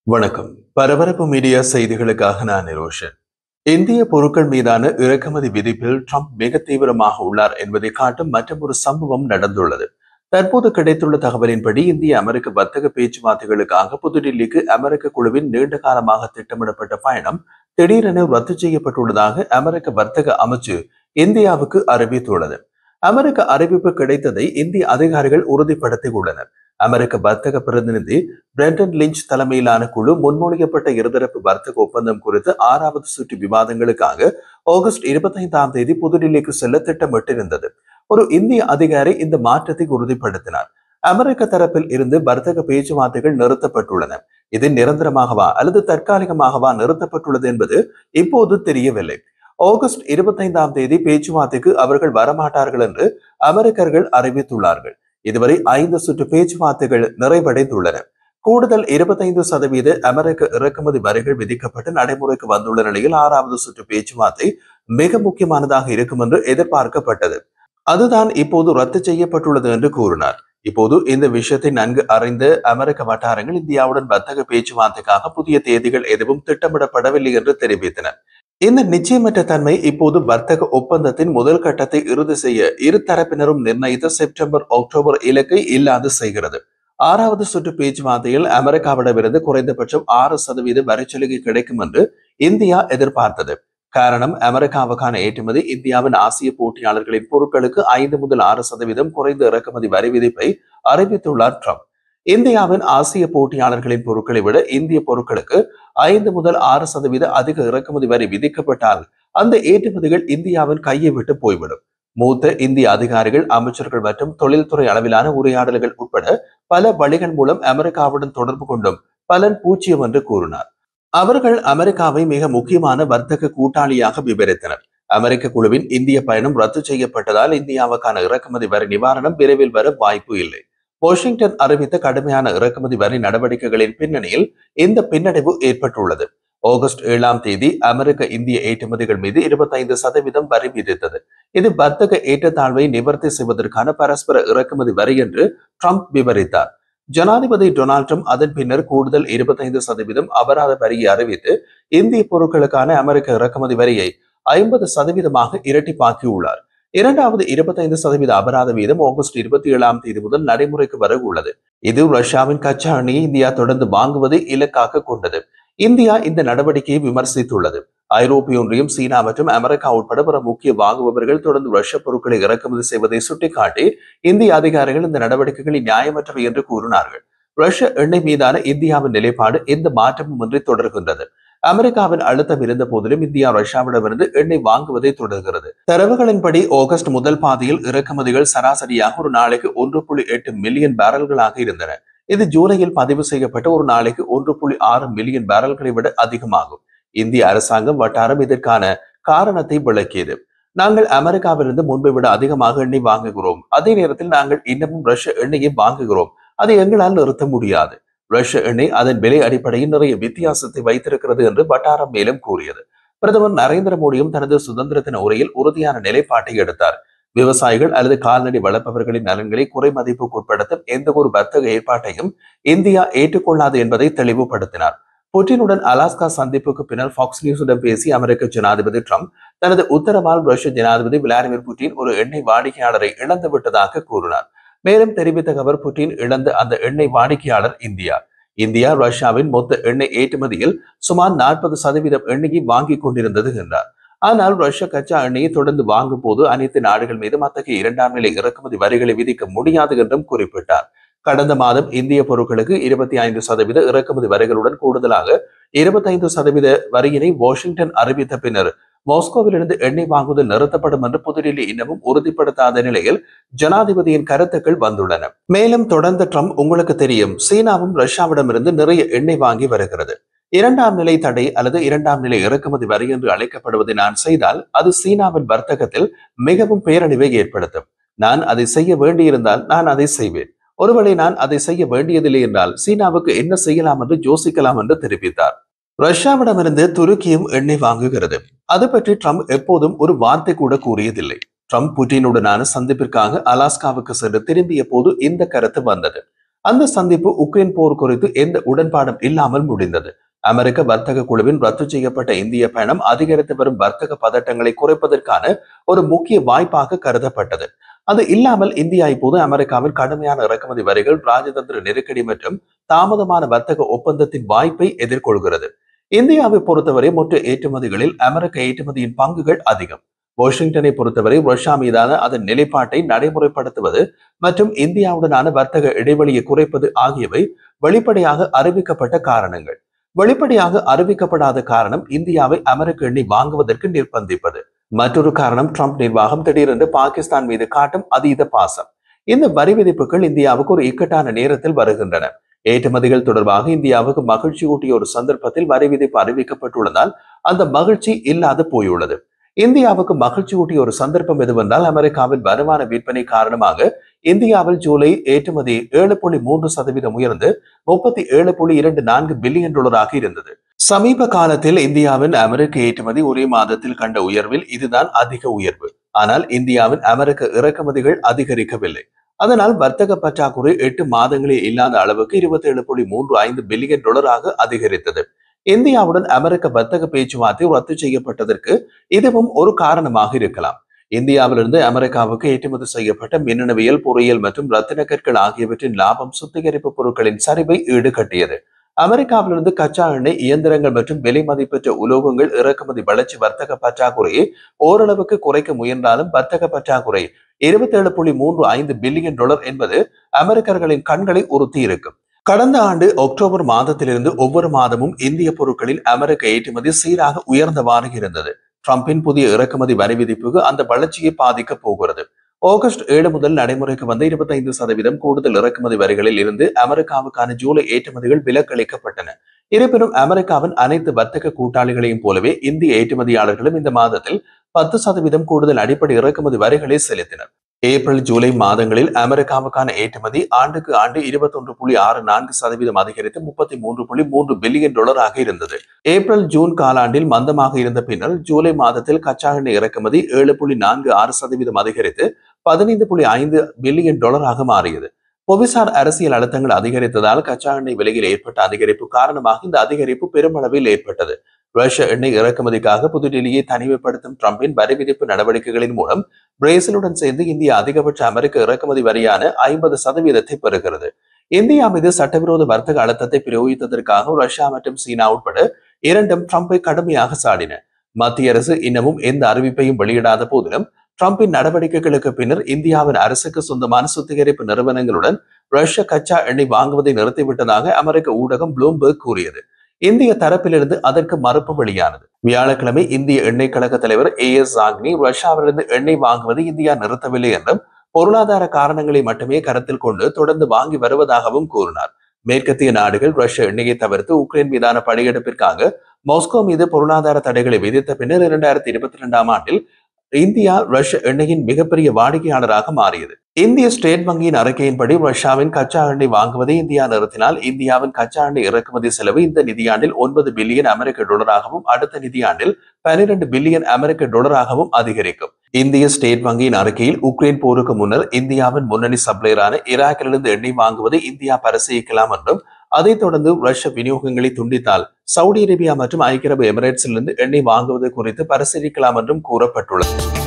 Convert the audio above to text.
வணக்கம். பரபரப்பு மீடியா செய்திகளுக்காக நான் நிரோஷன். இந்திய பொருட்கள் மீதான இறக்குமதி விதிப்பில் ட்ரம்ப் மிக தீவிரமாக உள்ளார் என்பதை காட்டும் மற்றொரு சம்பவம் நடந்துள்ளது. தற்போது கிடைத்துள்ள தகவலின்படி இந்திய அமெரிக்க வர்த்தக பேச்சுவார்த்தைகளுக்காக புதுடில்லிக்கு அமெரிக்க குழுவின் நீண்ட காலமாக திட்டமிடப்பட்ட பயணம் திடீரென ரத்து செய்யப்பட்டுள்ளதாக அமெரிக்க வர்த்தக அமைச்சு இந்தியாவுக்கு அறிவித்துள்ளது. அமெரிக்க அறிவிப்பு கிடைத்ததை இந்திய அதிகாரிகள் உறுதிப்படுத்தியுள்ளனர். அமெரிக்க வர்த்தக பிரதிநிதி பிரெண்டன் லிஞ்ச் தலைமையிலான குழு முன்மொழியப்பட்ட இருதரப்பு வர்த்தக ஒப்பந்தம் குறித்து 6வது சுற்று விவாதங்களுக்காக ஆகஸ்ட் 25ஆம் தேதி புதுடில்லிக்கு செல்ல திட்டமிட்டிருந்தது. ஒரு இந்திய அதிகாரி இந்த மாற்றத்தை உறுதிப்படுத்தினார். அமெரிக்க தரப்பில் இருந்து வர்த்தக பேச்சுவார்த்தைகள் நிறுத்தப்பட்டுள்ளன. இது நிரந்தரமாகவா அல்லது தற்காலிகமாகவா நிறுத்தப்பட்டுள்ளது என்பது இப்போது தெரியவில்லை. ஆகஸ்ட் 25ஆம் தேதி பேச்சுவார்த்தைக்கு அவர்கள் வரமாட்டார்கள் என்று அமெரிக்கர்கள் அறிவித்துள்ளார்கள். இதுவரை 5 சுற்று பேச்சுவார்த்தைகள் நிறைவடைந்துள்ளன. கூடுதல் 25% அமெரிக்க இறக்குமதி வரிகள் விதிக்கப்பட்டு நடைமுறைக்கு வந்துள்ள நிலையில் 6வது சுற்று பேச்சுவார்த்தை மிக முக்கியமானதாக இருக்கும் என்று எதிர்பார்க்கப்பட்டது. அதுதான் இப்போது ரத்து செய்யப்பட்டுள்ளது என்று கூறினார். இப்போது இந்த விஷயத்தை நன்கு அறிந்த அமெரிக்க வட்டாரங்கள் இந்தியாவுடன் வர்த்தக பேச்சுவார்த்தைக்காக புதிய தேதிகள் எதுவும் திட்டமிடப்படவில்லை என்று தெரிவித்தனர். இந்த நிச்சயமற்ற தன்மை இப்போது வர்த்தக ஒப்பந்தத்தின் முதல் கட்டத்தை இறுதி செய்ய இரு தரப்பினரும் நிர்ணயித்த செப்டம்பர்-அக்டோபர் இலக்கை இல்லாது செய்கிறது. 6வது சுற்று பேச்சுவார்த்தையில் அமெரிக்காவிடமிருந்து குறைந்தபட்சம் 6% வரிச்சலுகை கிடைக்கும் என்று இந்தியா எதிர்பார்த்தது. காரணம், அமெரிக்காவுக்கான ஏற்றுமதி இந்தியாவின் ஆசிய போட்டியாளர்களின் பொருட்களுக்கு 5 முதல் 6% குறைந்த இறக்குமதி வரி விதிப்பை அறிவித்துள்ளார் ட்ரம்ப். இந்தியாவின் ஆசிய போட்டியாளர்களின் பொருட்களை விட இந்திய பொருட்களுக்கு 5 முதல் 6% அதிக இறக்குமதி வரி விதிக்கப்பட்டால் அந்த ஏற்றுமதிகள் இந்தியாவின் கையை விட்டு போய்விடும். மூத்த இந்திய அதிகாரிகள், அமைச்சர்கள் மற்றும் தொழில்துறை அளவிலான உரையாடல்கள் உட்பட பல வழிகள் மூலம் அமெரிக்காவுடன் தொடர்பு கொண்டும் பலன் பூஜ்ஜியம் என்று கூறினார். அவர்கள் அமெரிக்காவை மிக முக்கியமான வர்த்தக கூட்டாளியாக விவரித்தனர். அமெரிக்க குழுவின் இந்திய பயணம் ரத்து செய்யப்பட்டதால் இந்தியாவுக்கான இறக்குமதி வரி நிவாரணம் விரைவில் வர வாய்ப்பு இல்லை. வாஷிங்டன் அறிவித்த கடுமையான இறக்குமதி வரி நடவடிக்கைகளின் பின்னணியில் இந்த பின்னடைவு ஏற்பட்டுள்ளது. ஆகஸ்ட் 7ஆம் தேதி அமெரிக்க இந்திய ஏற்றுமதிகள் மீது 25% வரி விதித்தது. இது வர்த்தக ஏற்றத்தாழ்வை நிவர்த்தி செய்வதற்கான பரஸ்பர இறக்குமதி வரி என்று ட்ரம்ப் விவரித்தார். ஜனாதிபதி டொனால்ட் ட்ரம்ப் அதன் பின்னர் கூடுதல் 25% அபராத வரியை அறிவித்து இந்திய பொருட்களுக்கான அமெரிக்க இறக்குமதி வரியை 50% இரட்டிப்பாக்கியுள்ளார். இரண்டாவது 25% அபராத வீதம் ஆகஸ்ட் 27ஆம் தேதி முதல் நடைமுறைக்கு வர உள்ளது. இது ரஷ்யாவின் கச்சா எண்ணெயை இந்தியா தொடர்ந்து வாங்குவதை இலக்காக கொண்டது. இந்தியா இந்த நடவடிக்கையை விமர்சித்துள்ளது. ஐரோப்பிய ஒன்றியம், சீனா மற்றும் அமெரிக்கா உட்பட பிற முக்கிய வாங்குபவர்கள் தொடர்ந்து ரஷ்ய பொருட்களை இறக்குமதி செய்வதை சுட்டிக்காட்டி இந்திய அதிகாரிகள் இந்த நடவடிக்கைகளை நியாயமற்றவை என்று கூறினார்கள். ரஷ்ய எண்ணெய் மீதான இந்தியாவின் நிலைப்பாடு எந்த மாற்றமும் இன்றி தொடர்கின்றது. அமெரிக்காவின் அழுத்தம் இருந்த போதிலும் இந்தியா ரஷ்யாவிடமிருந்து எண்ணெய் வாங்குவதை தொடர்கிறது. தரவுகளின்படி ஆகஸ்ட் முதல் பாதியில் இறக்குமதிகள் சராசரியாக ஒரு நாளைக்கு 1.8 மில்லியன் பேரல்களாக இருந்தன. இது ஜூலையில் பதிவு செய்யப்பட்ட ஒரு நாளைக்கு 1.6 மில்லியன் பேரல்களை விட அதிகமாகும். இந்திய அரசாங்கம் வட்டாரம் இதற்கான காரணத்தை விளக்கியது. நாங்கள் அமெரிக்காவிலிருந்து முன்பை விட அதிகமாக எண்ணெய் வாங்குகிறோம். அதே நேரத்தில் நாங்கள் இன்னமும் ரஷ்ய எண்ணெயை வாங்குகிறோம். அதை எங்களால் நிறுத்த முடியாது. ரஷ்ய எண்ணெய் அதன் விலை அடிப்படையில் நிறைய வித்தியாசத்தை வைத்திருக்கிறது என்று வட்டாரம் மேலும் கூறியது. பிரதமர் நரேந்திர மோடியும் தனது சுதந்திர தின உரையில் உறுதியான நிலைப்பாட்டை எடுத்தார். விவசாயிகள் அல்லது கால்நடை வளர்ப்பவர்களின் நலன்களை குறைமதிப்புக்கு உட்படுத்தும் எந்த ஒரு வர்த்தக ஏற்பாட்டையும் இந்தியா ஏற்றுக்கொள்ளாது என்பதை தெளிவுபடுத்தினார். புட்டினுடன் அலாஸ்கா சந்திப்புக்கு பின்னர் ஃபாக்ஸ் நியூஸுடன் பேசிய அமெரிக்க ஜனாதிபதி ட்ரம்ப் தனது உத்தரவால் ரஷ்ய ஜனாதிபதி விளாடிமிர் புட்டின் ஒரு எண்ணெய் வாடிக்கையாளரை இழந்து விட்டதாக கூறினார். மேலும் தெரிவித்த அவர், புட்டின் இழந்த அந்த எண்ணெய் வாடிக்கையாளர் இந்தியா ரஷ்யாவின் மொத்த எண்ணெய் ஏற்றுமதியில் சுமார் 40% எண்ணெயை வாங்கிக் கொண்டிருந்தது என்றார். ஆனால் ரஷ்ய கச்சா எண்ணெயை தொடர்ந்து வாங்கும் போது அனைத்து நாடுகள் மீதும் அத்தகைய 2ஆம் நிலை இறக்குமதி வரிகளை விதிக்க முடியாது என்றும் குறிப்பிட்டார். கடந்த மாதம் இந்திய பொருட்களுக்கு 25% இறக்குமதி வரிகளுடன் கூடுதலாக 25% வரியினை வாஷிங்டன் அறிவித்த பின்னர் மாஸ்கோவிலிருந்து எண்ணெய் வாங்குதல் நிறுத்தப்படும் என்று புதுடில்லி இன்னமும் உறுதிப்படுத்தாத நிலையில் ஜனாதிபதியின் கருத்துக்கள் வந்துள்ளன. மேலும் தொடர்ந்த ட்ரம்ப், உங்களுக்கு தெரியும், சீனாவும் ரஷ்யாவிடமிருந்து நிறைய எண்ணெய் வாங்கி வருகிறது. 2ஆம் நிலை தடை அல்லது 2ஆம் நிலை இறக்குமதி வரி என்று அழைக்கப்படுவதை நான் செய்தால் அது சீனாவின் வர்த்தகத்தில் மிகவும் பேரழிவை ஏற்படுத்தும். நான் அதை செய்ய வேண்டியிருந்தால் நான் அதை செய்வேன். ஒருவேளை நான் அதை செய்ய வேண்டியதில்லை என்றால் சீனாவுக்கு என்ன செய்யலாம் என்று யோசிக்கலாம் என்று தெரிவித்தார். ரஷ்யாவிடமிருந்து துருக்கியும் எண்ணெய் வாங்குகிறது. அது பற்றி ட்ரம்ப் எப்போதும் ஒரு வார்த்தை கூட கூறியதில்லை. ட்ரம்ப் புட்டினுடனான சந்திப்பிற்காக அலாஸ்காவுக்கு சென்று திரும்பிய போது இந்த கருத்து வந்தது. அந்த சந்திப்பு உக்ரைன் போர் குறித்து எந்த உடன்பாடும் இல்லாமல் முடிந்தது. அமெரிக்க வர்த்தக குழுவின் ரத்து செய்யப்பட்ட இந்திய பயணம் அதிகரித்து வரும் வர்த்தக பதட்டங்களை குறைப்பதற்கான ஒரு முக்கிய வாய்ப்பாக கருதப்பட்டது. அது இல்லாமல் இந்தியா இப்போது அமெரிக்காவின் கடுமையான இறக்குமதி வரிகள், ராஜதந்திர நெருக்கடி மற்றும் தாமதமான வர்த்தக ஒப்பந்தத்தின் வாய்ப்பை எதிர்கொள்கிறது. இந்தியாவை பொறுத்தவரை மொத்த ஏற்றுமதிகளில் அமெரிக்க ஏற்றுமதியின் பங்குகள் அதிகம். வாஷிங்டனை பொறுத்தவரை ரஷ்யா மீதான அதன் நிலைப்பாட்டை நடைமுறைப்படுத்துவது மற்றும் இந்தியாவுடனான வர்த்தக இடைவெளியை குறைப்பது ஆகியவை வெளிப்படையாக அறிவிக்கப்பட்ட காரணங்கள். வெளிப்படையாக அறிவிக்கப்படாத காரணம் இந்தியாவை அமெரிக்க எண்ணெய் வாங்குவதற்கு நிர்பந்திப்பது. மற்றொரு காரணம் ட்ரம்ப் நிர்வாகம் திடீரென்று பாகிஸ்தான் மீது காட்டும் அதீத பாசம். இந்த வரி விதிப்புகள் இந்தியாவுக்கு ஒரு இக்கட்டான நேரத்தில் வருகின்றன. ஏற்றுமதிகள் தொடர்பாக இந்தியாவுக்கு மகிழ்ச்சியூட்டிய ஒரு சந்தர்ப்பத்தில் வரி விதிப்பு அறிவிக்கப்பட்டுள்ளதால் அந்த மகிழ்ச்சி இல்லாது போயுள்ளது. இந்தியாவுக்கு மகிழ்ச்சியூட்டிய ஒரு சந்தர்ப்பம் எதுவென்றால் அமெரிக்காவின் வருமான விற்பனை காரணமாக இந்தியாவில் ஜூலை ஏற்றுமதி 7.3% உயர்ந்து $37.24 பில்லியன் இருந்தது. சமீப காலத்தில் இந்தியாவின் அமெரிக்க ஏற்றுமதி ஒரே மாதத்தில் கண்ட உயர்வில் இதுதான் அதிக உயர்வு. ஆனால் இந்தியாவின் அமெரிக்க இறக்குமதிகள் அதிகரிக்கவில்லை. அதனால் வர்த்தக பற்றாக்குறை 8 மாதங்களே இல்லாத அளவுக்கு $27.35 பில்லியன் அதிகரித்தது. இந்தியாவுடன் அமெரிக்க வர்த்தக பேச்சுவார்த்தை ரத்து செய்யப்பட்டதற்கு இதுவும் ஒரு காரணமாக இருக்கலாம். இந்தியாவிலிருந்து அமெரிக்காவுக்கு ஏற்றுமதி செய்யப்பட்ட மின்னணுவியல், பொறியியல் மற்றும் ரத்தின கற்கள் ஆகியவற்றின் லாபம் சுத்திகரிப்பு பொருட்களின் சரிவை ஈடுகட்டியது. அமெரிக்காவிலிருந்து கச்சா எண்ணெய், இயந்திரங்கள் மற்றும் விலை மதிப்பற்ற உலோகங்கள் இறக்குமதி வளர்ச்சி வர்த்தக பற்றாக்குறையை ஓரளவுக்கு குறைக்க முயன்றாலும் வர்த்தக பற்றாக்குறை $27.35 பில்லியன் என்பது அமெரிக்கர்களின் கண்களை உறுத்தி இருக்கும். கடந்த ஆண்டு அக்டோபர் மாதத்திலிருந்து ஒவ்வொரு மாதமும் இந்திய பொருட்களின் அமெரிக்க ஏற்றுமதி சீராக உயர்ந்தவாறு இருந்தது. ட்ரம்பின் புதிய இறக்குமதி வரி விதிப்புக்கு அந்த வளர்ச்சியை பாதிக்க போகிறது. ஆகஸ்ட் 7 முதல் நடைமுறைக்கு வந்த 25% கூடுதல் இறக்குமதி வரிகளில் இருந்து அமெரிக்காவுக்கான ஜூலை ஏற்றுமதிகள் விலக்களிக்கப்பட்டன. இருப்பினும் அமெரிக்காவின் அனைத்து வர்த்தக கூட்டாளிகளையும் போலவே இந்திய ஏற்றுமதியாளர்களும் இந்த மாதத்தில் 10% கூடுதல் அடிப்படை இறக்குமதி வரிகளை செலுத்தினர். ஏப்ரல், ஜூலை மாதங்களில் அமெரிக்காவுக்கான ஏற்றுமதி ஆண்டுக்கு ஆண்டு 21.64% அதிகரித்து $33.3 பில்லியன் இருந்தது. ஏப்ரல், ஜூன் காலாண்டில் மந்தமாக இருந்த பின்னர் ஜூலை மாதத்தில் கச்சா எண்ணெய் இறக்குமதி 7.46% அதிகரித்து $15.5 பில்லியன் மாறியது. புவிசார் அரசியல் அழுத்தங்கள் அதிகரித்ததால் கச்சா எண்ணெய் விலையில் ஏற்பட்ட அதிகரிப்பு காரணமாக இந்த அதிகரிப்பு பெருமளவில் ஏற்பட்டது. ரஷ்ய எண்ணெய் இறக்குமதிக்காக புதுடில்லியை தனிமைப்படுத்தும் ட்ரம்பின் வரி விதிப்பு நடவடிக்கைகளின் மூலம் பிரேசிலுடன் சேர்ந்து இந்தியா அதிகபட்ச அமெரிக்க இறக்குமதி வரியான 50% பெறுகிறது. இந்தியா மீது சட்டவிரோத வர்த்தக அழுத்தத்தை பிரயோகித்ததற்காக ரஷ்யா மற்றும் சீனா உட்பட இரண்டும் ட்ரம்பை கடுமையாக சாடின. மத்திய அரசு இன்னமும் எந்த அறிவிப்பையும் வெளியிடாத போதிலும் ட்ரம்பின் நடவடிக்கைகளுக்கு பின்னர் இந்தியாவின் அரசுக்கு சொந்தமான சுத்திகரிப்பு நிறுவனங்களுடன் ரஷ்ய கச்சா எண்ணெய் வாங்குவதை நிறுத்திவிட்டதாக அமெரிக்க ஊடகம் ப்ளூம்பர்க் கூறியது. இந்திய தரப்பிலிருந்து அதற்கு மறுப்பு வெளியானது. வியாழக்கிழமை இந்திய எண்ணெய் கழக தலைவர் AS சாக்னி ரஷ்யாவிலிருந்து எண்ணெய் வாங்குவதை இந்தியா நிறுத்தவில்லை என்றும் பொருளாதார காரணங்களை மட்டுமே கருத்தில் கொண்டு தொடர்ந்து வாங்கி வருவதாகவும் கூறினார். மேற்கத்திய நாடுகள் ரஷ்ய எண்ணெயை தவிர்த்து உக்ரைன் மீதான படையெடுப்பிற்காக மாஸ்கோ மீது பொருளாதார தடைகளை விதித்த பின்னர் 2022 ஆண்டில் இந்தியா ரஷ்ய எண்ணெயின் மிகப்பெரிய வாடிக்கையாளராக மாறியது. இந்திய ஸ்டேட் வங்கியின் அறிக்கையின்படி ரஷ்யாவின் கச்சா எண்ணெய் வாங்குவதை இந்தியா நிறுத்தினால் இந்தியாவின் கச்சா எண்ணெய் இறக்குமதி செலவு இந்த நிதியாண்டில் $9 பில்லியன் அடுத்த நிதியாண்டில் $12 பில்லியன் அதிகரிக்கும். இந்திய ஸ்டேட் வங்கியின் அறிக்கையில் உக்ரைன் போருக்கு முன்னர் இந்தியாவின் முன்னணி சப்ளையரான ஈராக்கிலிருந்து எண்ணெய் வாங்குவதை இந்தியா பரிசீலிக்கலாம் என்றும் அதைத் தொடர்ந்து ரஷ்ய விநியோகங்களை துண்டித்தால் சவுதி அரேபியா மற்றும் ஐக்கிய அரபு எமிரேட்ஸிலிருந்து எண்ணெய் வாங்குவது குறித்து பரிசீலிக்கலாம் என்றும் கூறப்பட்டுள்ளது.